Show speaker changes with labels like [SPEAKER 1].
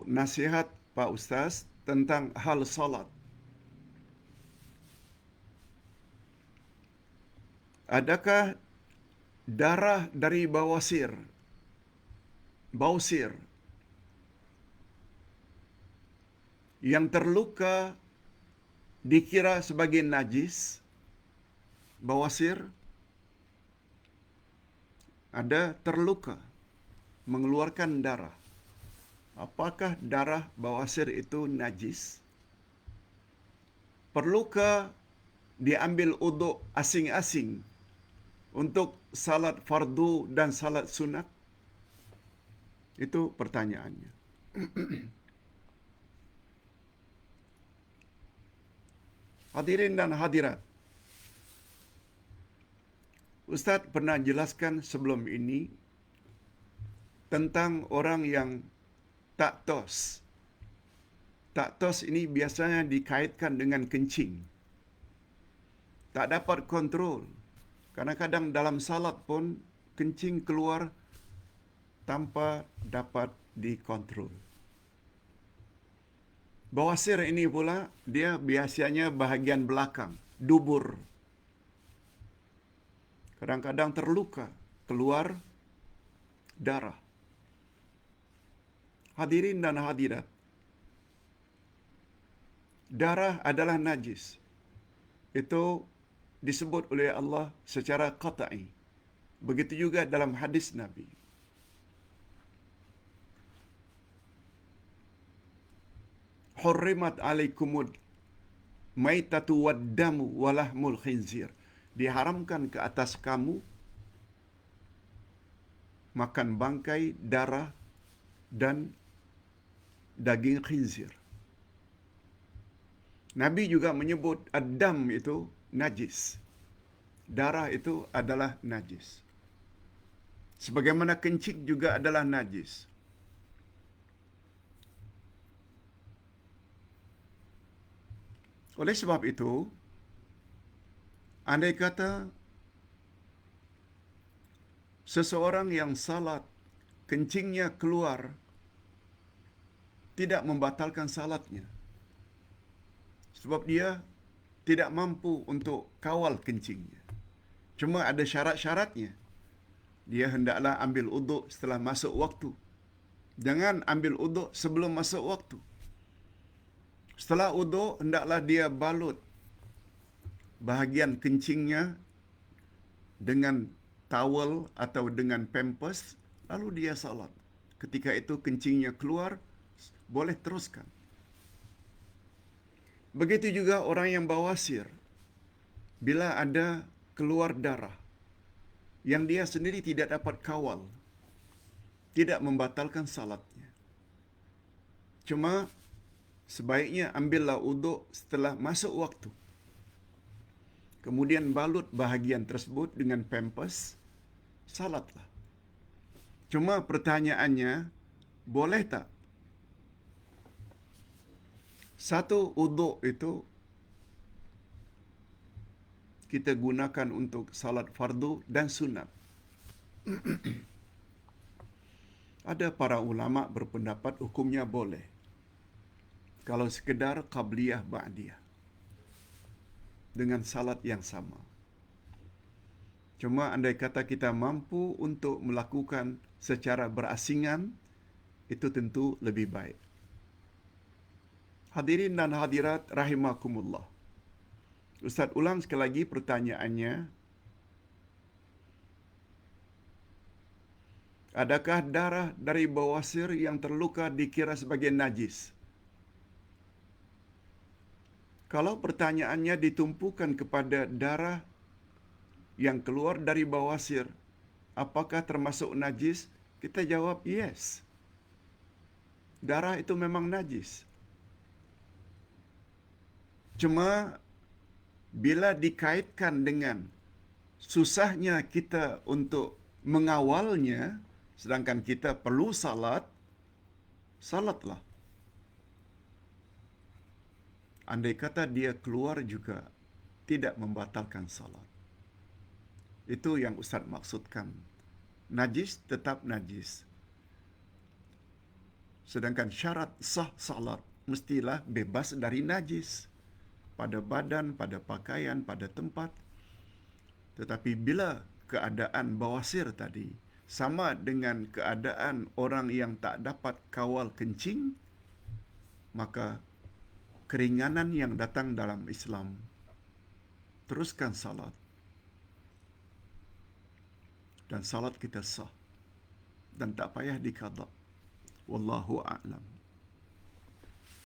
[SPEAKER 1] nasihat Pak Ustaz tentang hal salat. Adakah darah dari bausir yang terluka dikira sebagai najis? Bawasir ada terluka, mengeluarkan darah. Apakah darah bawasir itu najis? Perlukah diambil uduk asing-asing untuk salat fardu dan salat sunat? Itu pertanyaannya. Hadirin dan hadirat, Ustaz pernah jelaskan sebelum ini tentang orang yang tak tos. Tak tos ini biasanya dikaitkan dengan kencing. Tak dapat kontrol. Kadang-kadang dalam salat pun kencing keluar tanpa dapat dikontrol. Bawasir ini pula dia biasanya bahagian belakang, dubur. Kadang-kadang terluka, keluar darah. Hadirin dan hadirat, darah adalah najis. Itu disebut oleh Allah secara qat'i. Begitu juga dalam hadis Nabi. Hurrimat alaikumud maitatu waddamu walahmul khinzir. Diharamkan ke atas kamu makan bangkai, darah dan daging khinzir. Nabi juga menyebut ad-dam itu najis. Darah itu adalah najis. Sebagaimana kencing juga adalah najis. Oleh sebab itu, andai kata seseorang yang salat kencingnya keluar, tidak membatalkan salatnya. Sebab dia tidak mampu untuk kawal kencingnya. Cuma ada syarat-syaratnya. Dia hendaklah ambil uduk setelah masuk waktu. Jangan ambil uduk sebelum masuk waktu. Setelah uduk, hendaklah dia balut bahagian kencingnya dengan towel atau dengan pampers, lalu dia salat. Ketika itu kencingnya keluar, boleh teruskan. Begitu juga orang yang bawasir. Bila ada keluar darah yang dia sendiri tidak dapat kawal, tidak membatalkan salatnya. Cuma sebaiknya ambillah uduk setelah masuk waktu. Kemudian balut bahagian tersebut dengan pampers, salatlah. Cuma pertanyaannya, boleh tak satu uduk itu kita gunakan untuk salat fardu dan sunat? Ada para ulama berpendapat hukumnya boleh. Kalau sekedar qabliyah ba'diyah dengan salat yang sama. Cuma andai kata kita mampu untuk melakukan secara berasingan, itu tentu lebih baik. Hadirin dan hadirat rahimakumullah. Ustaz ulang sekali lagi pertanyaannya. Adakah darah dari bawasir yang terluka dikira sebagai najis? Kalau pertanyaannya ditumpukan kepada darah yang keluar dari bawasir, apakah termasuk najis? Kita jawab yes. Darah itu memang najis. Cuma bila dikaitkan dengan susahnya kita untuk mengawalnya, sedangkan kita perlu salat, salatlah. Andai kata dia keluar juga tidak membatalkan salat. Itu yang Ustaz maksudkan. Najis tetap najis. Sedangkan syarat sah salat mestilah bebas dari najis pada badan, pada pakaian, pada tempat. Tetapi bila keadaan bawasir tadi sama dengan keadaan orang yang tak dapat kawal kencing, maka keringanan yang datang dalam Islam, teruskan salat dan salat kita sah dan tak payah diqada. Wallahu a'lam.